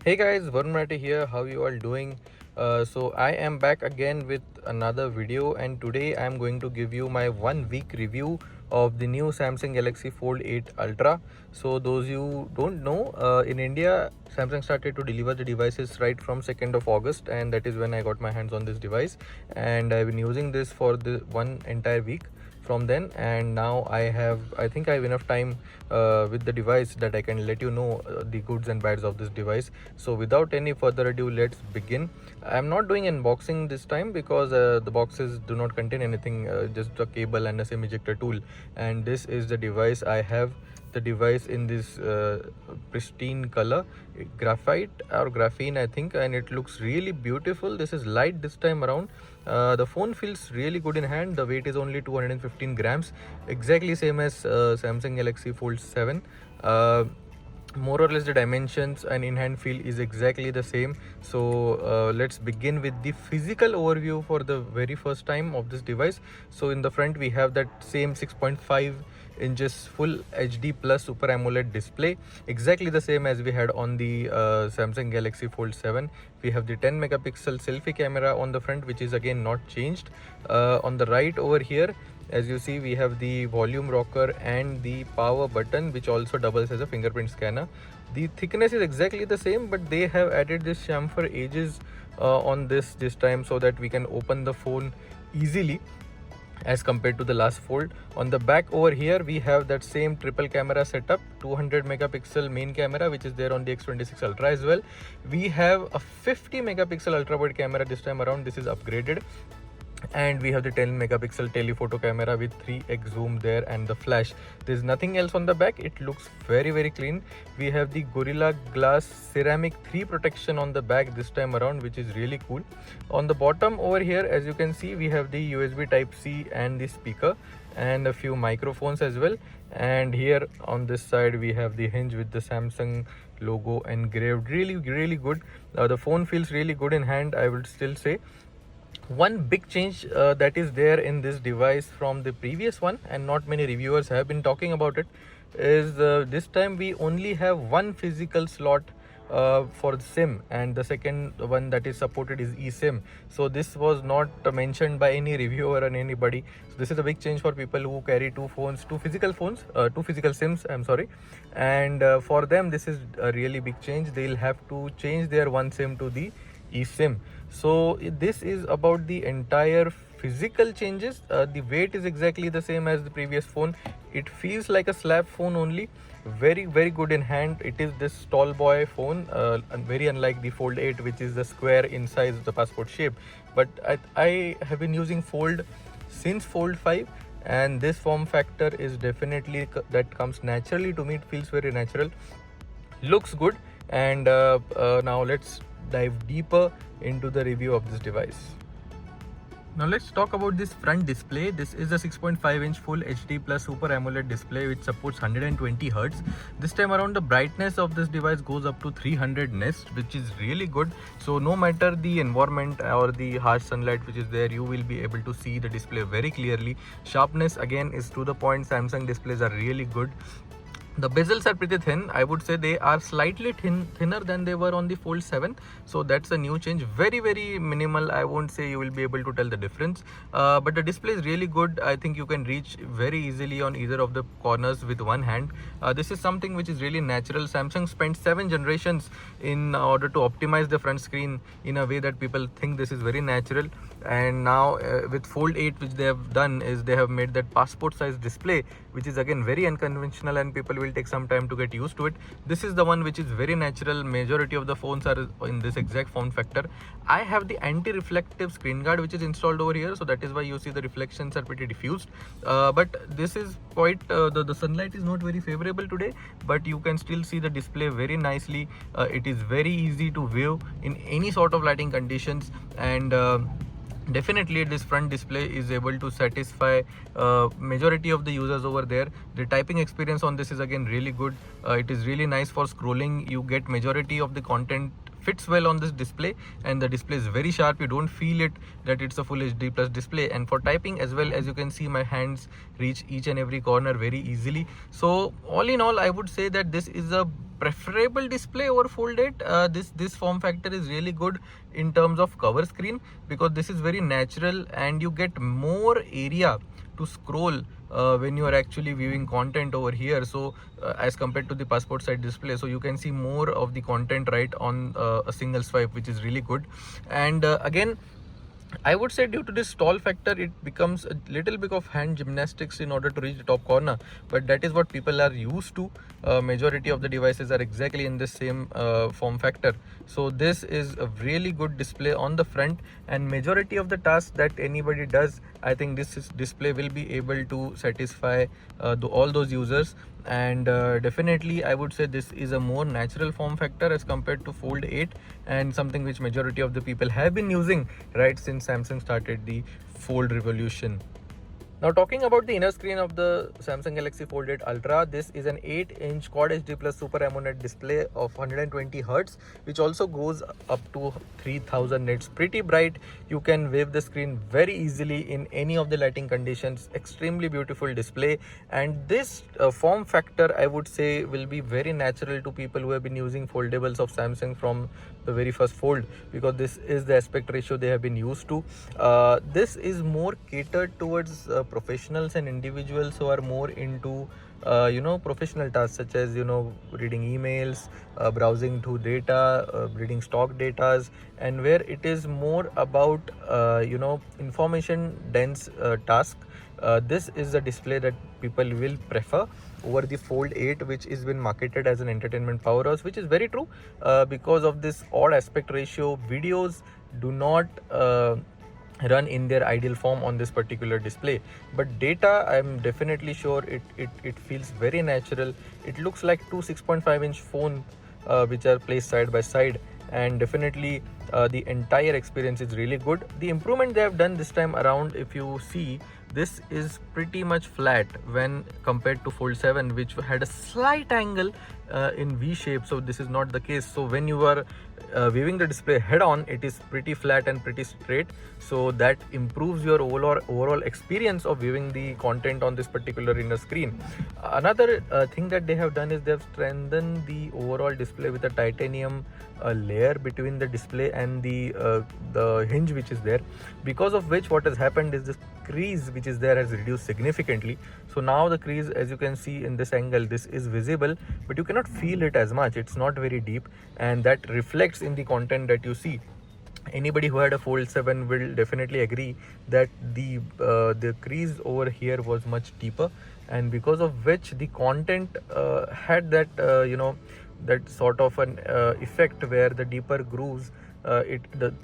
Hey guys, Varun Marathi here. How you all doing? So I am back again with another video, and today I am going to give you my 1 week review of the new Samsung Galaxy Fold 8 Ultra. So those you don't know, in India, Samsung started to deliver the devices right from 2nd of August, and that is when I got my hands on this device, and I've been using this for the one entire week from then. And now I think I have enough time with the device that I can let you know the goods and bads of this device. So without any further ado, let's begin. I'm not doing unboxing this time because the boxes do not contain anything, just a cable and a SIM ejector tool. And this is the device. I have the device in this pristine color, graphite or graphene I think, and it looks really beautiful. This is light this time around. The phone feels really good in hand. The weight is only 215 grams, exactly same as Samsung Galaxy Fold 7. More or less the dimensions and in-hand feel is exactly the same. So let's begin with the physical overview for the very first time of this device. So in the front we have that same 6.5 inches full HD plus Super AMOLED display, exactly the same as we had on the Samsung Galaxy Fold 7. We have the 10 megapixel selfie camera on the front, which is again not changed. On the right over here, as you see, we have the volume rocker and the power button, which also doubles as a fingerprint scanner. The thickness is exactly the same, but they have added this chamfer edges on this time, so that we can open the phone easily as compared to the last Fold. On the back over here, we have that same triple camera setup, 200 megapixel main camera, which is there on the X26 Ultra as well. We have a 50 megapixel ultra wide camera this time around. This is upgraded. And we have the 10 megapixel telephoto camera with 3x zoom there, and the flash. There's nothing else on the back. It looks very clean. We have the Gorilla Glass ceramic 3 protection on the back this time around, which is really cool. On the bottom over here, as you can see, we have the USB type C and the speaker and a few microphones as well. And here on this side we have the hinge with the Samsung logo engraved. Really good. The phone feels really good in hand, I would still say. One big change that is there in this device from the previous one, and not many reviewers have been talking about it, is this time we only have one physical slot for the SIM, and the second one that is supported is eSIM. So this was not mentioned by any reviewer and anybody. So this is a big change for people who carry two physical phones, two physical SIMs, I'm sorry. And for them this is a really big change. They'll have to change their one SIM to the eSIM. So this is about the entire physical changes. The weight is exactly the same as the previous phone. It feels like a slab phone only. Very good in hand. It is this tall boy phone, and very unlike the Fold 8, which is the square in size, the passport shape. But I have been using Fold since Fold 5, and this form factor is definitely that comes naturally to me. It feels very natural, looks good. And now let's dive deeper into the review of this device. Now let's talk about this front display. This is a 6.5-inch full HD plus Super AMOLED display which supports 120 Hz. This time around the brightness of this device goes up to 300 nits, which is really good. So no matter the environment or the harsh sunlight which is there, you will be able to see the display very clearly. Sharpness again is to the point. Samsung displays are really good. The bezels are pretty thin. I would say they are slightly thinner than they were on the Fold 7. So that's a new change. Very minimal. I won't say you will be able to tell the difference. But the display is really good. I think you can reach very easily on either of the corners with one hand. This is something which is really natural. Samsung spent 7 generations in order to optimize the front screen in a way that people think this is very natural. And now with Fold 8, which they have done is they have made that passport size display, which is again very unconventional, and people will take some time to get used to it. This is the one which is very natural. Majority of the phones are in this exact form factor. I have the anti-reflective screen guard which is installed over here, so that is why you see the reflections are pretty diffused. But this is quite the sunlight is not very favorable today, but you can still see the display very nicely. It is very easy to view in any sort of lighting conditions, and definitely this front display is able to satisfy majority of the users over there. The typing experience on this is again really good. It is really nice for scrolling. You get majority of the content fits well on this display, and the display is very sharp. You don't feel it that it's a full HD plus display. And for typing as well, as you can see, my hands reach each and every corner very easily. So all in all, I would say that this is a preferable display over Fold 8. This form factor is really good in terms of cover screen, because this is very natural and you get more area to scroll when you are actually viewing content over here. So as compared to the passport side display, so you can see more of the content right on a single swipe, which is really good. And again, I would say due to this stall factor, it becomes a little bit of hand gymnastics in order to reach the top corner, but that is what people are used to. Majority of the devices are exactly in the same form factor. So this is a really good display on the front, and majority of the tasks that anybody does, I think display will be able to satisfy all those users. And definitely I would say this is a more natural form factor as compared to Fold 8, and something which majority of the people have been using right since Samsung started the Fold revolution. Now talking about the inner screen of the Samsung Galaxy Fold 8 Ultra, this is an 8-inch Quad HD Plus Super AMOLED display of 120 Hz, which also goes up to 3000 nits. Pretty bright. You can wave the screen very easily in any of the lighting conditions. Extremely beautiful display, and this form factor, I would say, will be very natural to people who have been using foldables of Samsung from the very first Fold, because this is the aspect ratio they have been used to. This is more catered towards professionals and individuals who are more into professional tasks, such as reading emails, browsing through data, reading stock data, and where it is more about information dense task. This is the display that people will prefer over the Fold 8, which is been marketed as an entertainment powerhouse, which is very true. Because of this odd aspect ratio, videos do not run in their ideal form on this particular display, but data, I'm definitely sure it feels very natural. It looks like two 6.5-inch phone which are placed side by side, and definitely the entire experience is really good. The improvement they have done this time around, if you see, this is pretty much flat when compared to Fold 7, which had a slight angle in V shape. So this is not the case. So when you are viewing the display head on, it is pretty flat and pretty straight, so that improves your overall experience of viewing the content on this particular inner screen. Another thing that they have done is they have strengthened the overall display with a titanium layer between the display and the hinge which is there, because of which what has happened is this crease which is there has reduced significantly. So now the crease, as you can see in this angle, this is visible, but you cannot feel it as much. It's not very deep, and that reflects in the content that you see. Anybody who had a Fold 7 will definitely agree that the crease over here was much deeper, and because of which the content had that that sort of an effect where the deeper grooves it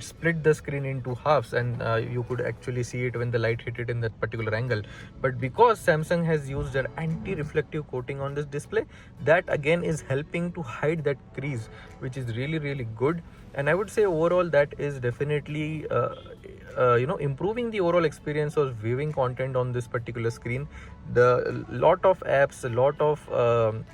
split the screen into halves, and you could actually see it when the light hit it in that particular angle. But because Samsung has used an anti-reflective coating on this display, that again is helping to hide that crease, which is really good. And I would say overall that is definitely improving the overall experience of viewing content on this particular screen. The lot of apps, a lot of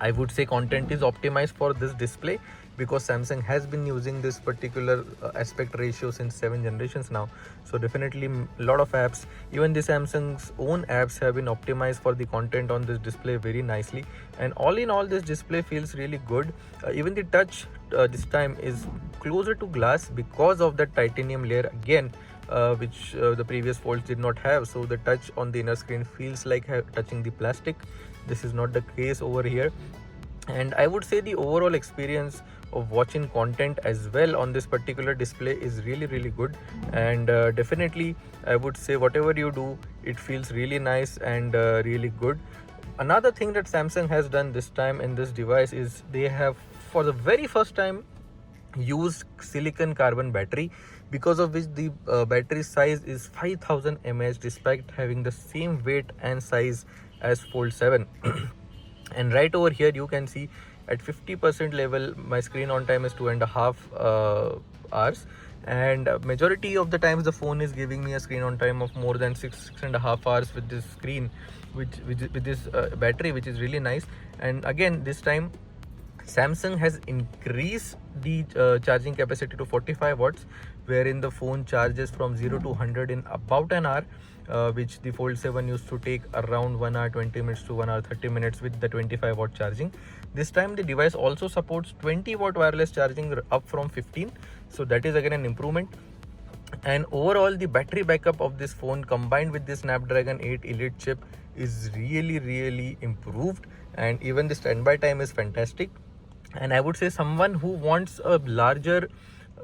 I would say content is optimized for this display, because Samsung has been using this particular aspect ratio since 7 generations now. So definitely a lot of apps, even the Samsung's own apps, have been optimized for the content on this display very nicely. And all in all, this display feels really good. Even the touch this time is closer to glass because of that titanium layer again, which the previous folds did not have. So the touch on the inner screen feels like touching the plastic. This is not the case over here. And I would say the overall experience of watching content as well on this particular display is really good. And definitely I would say whatever you do, it feels really nice and really good. Another thing that Samsung has done this time in this device is they have, for the very first time, used silicon carbon battery, because of which the battery size is 5000 mAh despite having the same weight and size as Fold 7. And right over here you can see at 50% level my screen on time is 2.5 hours, and majority of the times the phone is giving me a screen on time of more than 6.5 hours with this screen, with this battery, which is really nice. And again, this time Samsung has increased the charging capacity to 45 watts, wherein the phone charges from 0 to 100 in about an hour, which the Fold 7 used to take around 1 hour 20 minutes to 1 hour 30 minutes with the 25 watt charging. This time the device also supports 20 watt wireless charging, up from 15, so that is again an improvement. And overall, the battery backup of this phone combined with the Snapdragon 8 Elite chip is really improved, and even the standby time is fantastic. And I would say someone who wants a larger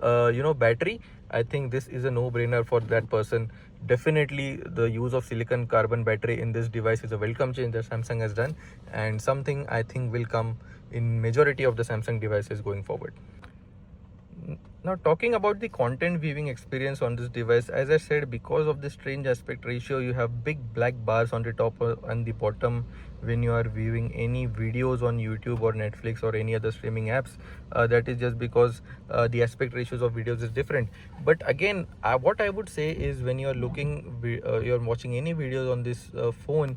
battery, I think this is a no-brainer for that person. Definitely the use of silicon carbon battery in this device is a welcome change that Samsung has done, and something I think will come in majority of the Samsung devices going forward. Now, talking about the content viewing experience on this device, as I said, because of the strange aspect ratio, you have big black bars on the top and the bottom when you are viewing any videos on YouTube or Netflix or any other streaming apps. That is just because the aspect ratios of videos is different. But again, what I would say is, when you are you're watching any videos on this phone,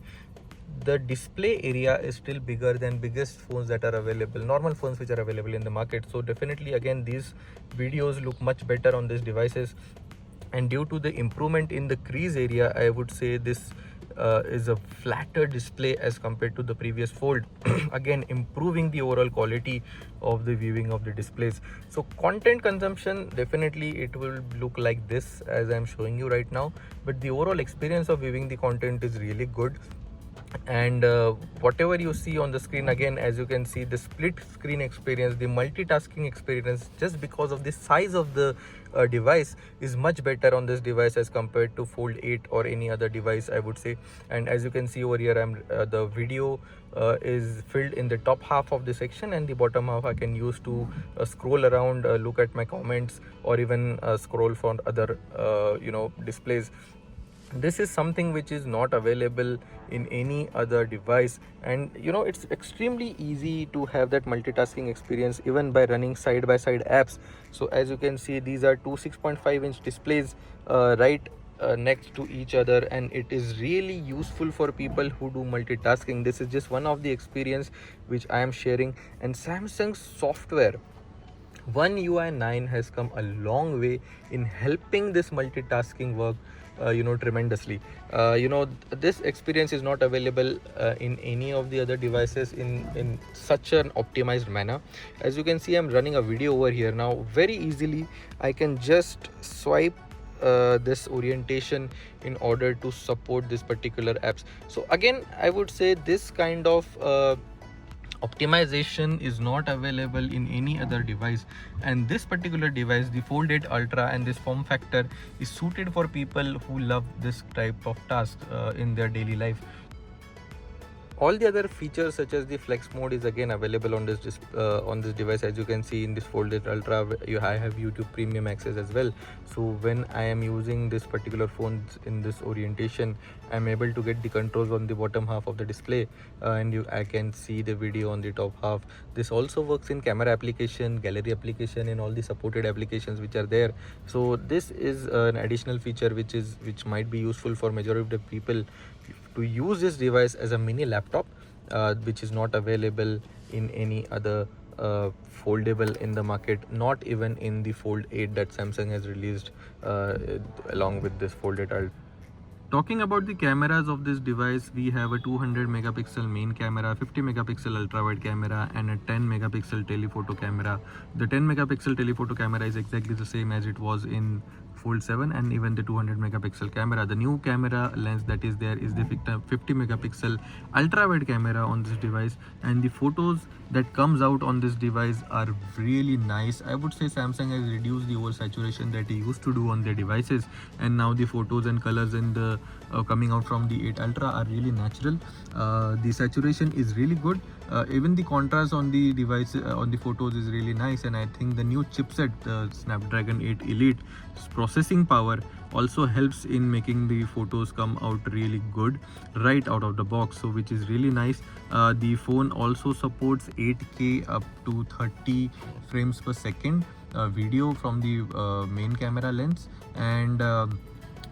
the display area is still bigger than biggest phones that are available, normal phones which are available in the market. So definitely, again, these videos look much better on these devices, and due to the improvement in the crease area, I would say this is a flatter display as compared to the previous Fold. Again, improving the overall quality of the viewing of the displays. So content consumption, definitely it will look like this as I'm showing you right now, but the overall experience of viewing the content is really good. And whatever you see on the screen, again, as you can see, the split screen experience, the multitasking experience, just because of the size of the device, is much better on this device as compared to Fold 8 or any other device, I would say. And as you can see over here, the video is filled in the top half of the section, and the bottom half I can use to scroll around, look at my comments, or even scroll for other displays. This is something which is not available in any other device, and it's extremely easy to have that multitasking experience even by running side by side apps. So as you can see, these are two 6.5-inch displays right next to each other, and it is really useful for people who do multitasking. This is just one of the experience which I am sharing. And Samsung's software One UI 9 has come a long way in helping this multitasking work tremendously. This experience is not available in any of the other devices in such an optimized manner. As you can see, I'm running a video over here now. Very easily I can just swipe this orientation in order to support this particular apps. So again, I would say this kind of optimization is not available in any other device, and this particular device, the Fold 8 Ultra, and this form factor is suited for people who love this type of task in their daily life. All the other features such as the flex mode is again available on this device. As you can see, in this Fold 8 Ultra, I have YouTube Premium access as well. So when I am using this particular phone in this orientation, I'm able to get the controls on the bottom half of the display, and I can see the video on the top half. This also works in camera application, gallery application, and all the supported applications which are there. So this is an additional feature which might be useful for majority of the people to use this device as a mini laptop, which is not available in any other foldable in the market, not even in the Fold 8 that Samsung has released along with this Fold 8 Ultra. Talking about the cameras of this device, we have a 200 megapixel main camera, 50 megapixel ultra wide camera, and a 10 megapixel telephoto camera. The 10 megapixel telephoto camera is exactly the same as it was in Fold 7, and even the 200 megapixel camera. The new camera lens that is there is the 50 megapixel ultra wide camera on this device, and the photos that comes out on this device are really nice. I would say Samsung has reduced the oversaturation that they used to do on their devices, and now the photos and colors in the coming out from the 8 Ultra are really natural. The saturation is really good. Even the contrast on the device on the photos is really nice, and I think the new chipset, the Snapdragon 8 Elite processing power, also helps in making the photos come out really good right out of the box, so which is really nice. The phone also supports 8K up to 30 frames per second video from the main camera lens, and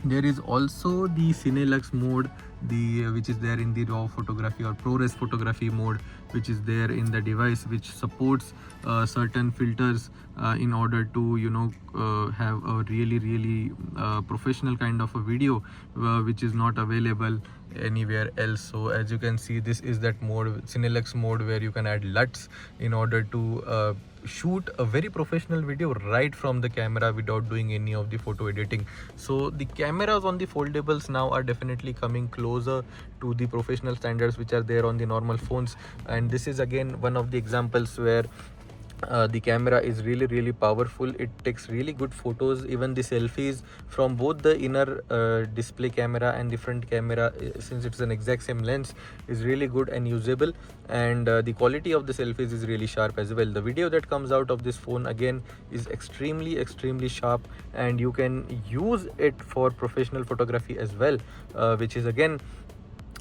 there is also the Cinelux mode, which is there in the raw photography or ProRes photography mode, which is there in the device, which supports certain filters in order to have a really professional kind of a video which is not available anywhere else. So as you can see, this is that mode, Cinelux mode, where you can add LUTs in order to shoot a very professional video right from the camera without doing any of the photo editing. So the cameras on the foldables now are definitely coming closer to the professional standards which are there on the normal phones, and this is again one of the examples where the camera is really powerful. It takes really good photos. Even the selfies from both the inner display camera and the front camera, since it's an exact same lens, is really good and usable, and the quality of the selfies is really sharp as well. The video that comes out of this phone again is extremely sharp, and you can use it for professional photography as well, which is again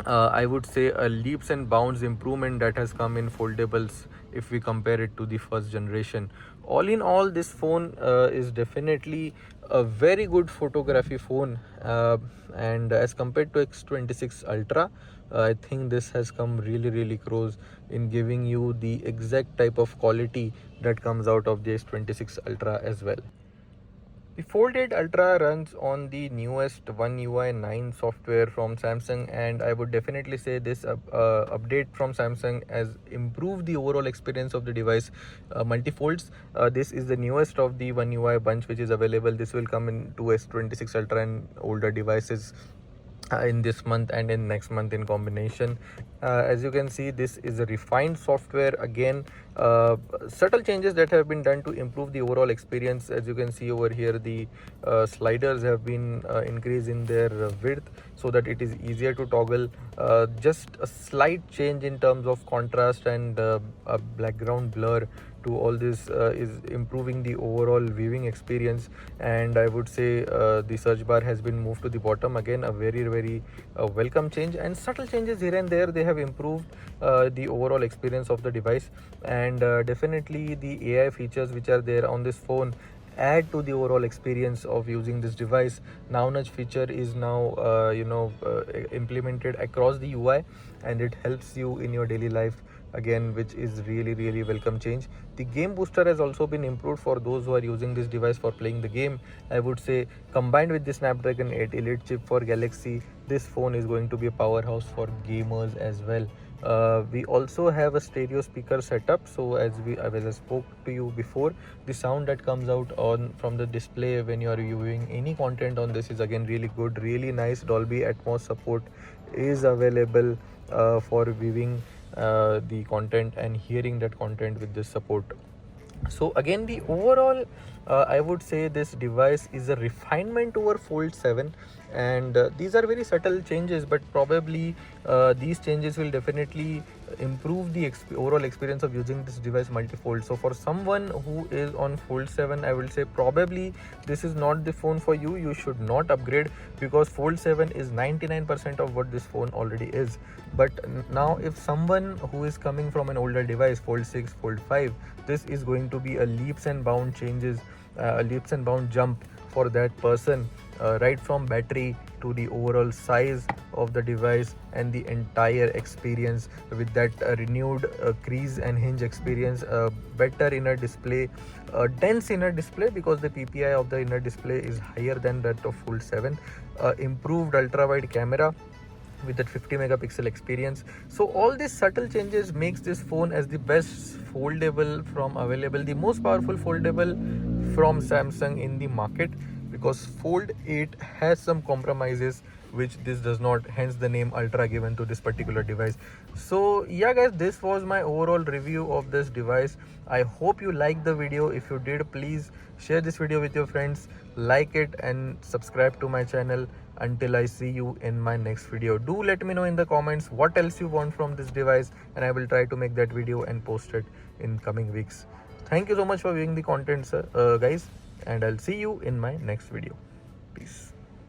I would say a leaps and bounds improvement that has come in foldables if we compare it to the first generation. All in all, this phone is definitely a very good photography phone, and as compared to X26 Ultra, I think this has come really close in giving you the exact type of quality that comes out of the S26 Ultra as well. The Fold 8 Ultra runs on the newest One UI 9 software from Samsung, and I would definitely say this update from Samsung has improved the overall experience of the device multifolds. This is the newest of the One UI bunch which is available. This will come into S26 Ultra and older devices in this month and in next month in combination. As you can see, this is a refined software. Again, subtle changes that have been done to improve the overall experience. As you can see over here, the sliders have been increased in their width so that it is easier to toggle. Just a slight change in terms of contrast and a background blur to all this is improving the overall viewing experience. And I would say the search bar has been moved to the bottom. Again, a very welcome change, and subtle changes here and there, they have improved the overall experience of the device. And definitely the AI features which are there on this phone add to the overall experience of using this device. Now nudge feature is now implemented across the UI, and it helps you in your daily life again, which is really welcome change. The game booster has also been improved for those who are using this device for playing the game. I would say combined with the Snapdragon 8 Elite chip for Galaxy, this phone is going to be a powerhouse for gamers as well. We also have a stereo speaker setup, so as I spoke to you before, the sound that comes out from the display when you are viewing any content on this is again really good, really nice. Dolby Atmos support is available for viewing the content and hearing that content with this support. So again, the overall I would say this device is a refinement over Fold 7, and these are very subtle changes, but probably these changes will definitely improve the overall experience of using this device multifold. So for someone who is on Fold 7, I will say probably this is not the phone for you. You should not upgrade, because Fold 7 is 99% of what this phone already is. But now if someone who is coming from an older device, Fold 6, Fold 5, this is going to be a leaps and bound changes, a leaps and bound jump for that person, right from battery to the overall size of the device and the entire experience, with that renewed crease and hinge experience, better inner display, dense inner display because the PPI of the inner display is higher than that of Fold 7, improved ultra wide camera with that 50 megapixel experience. So all these subtle changes makes this phone as the best foldable from available, the most powerful foldable from Samsung in the market, because Fold 8 has some compromises which this does not, hence the name Ultra given to this particular device. So yeah guys, this was my overall review of this device. I hope you liked the video. If you did, please share this video with your friends, like it, and subscribe to my channel. Until I see you in my next video, do let me know in the comments what else you want from this device, and I will try to make that video and post it in coming weeks. Thank you so much for viewing the content, guys, and I'll see you in my next video. Peace.